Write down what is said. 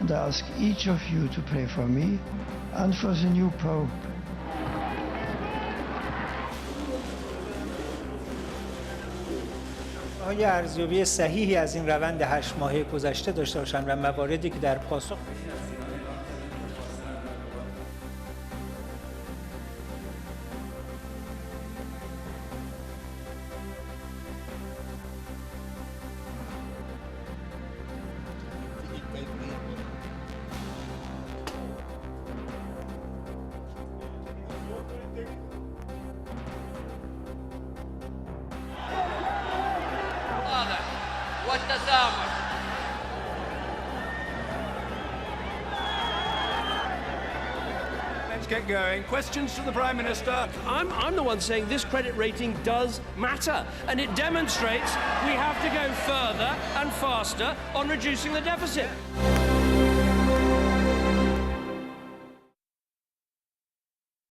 and I ask each of you to pray for me and for the new Pope. آیا ارزیابی صحیحی از این روند 8 ماهه گذشته داشته باشند و مواردی که در پاسخ والتسامح. Let's get going. Questions to the Prime Minister. I'm the one saying this credit rating does matter, and it demonstrates we have to go further and faster on reducing the deficit.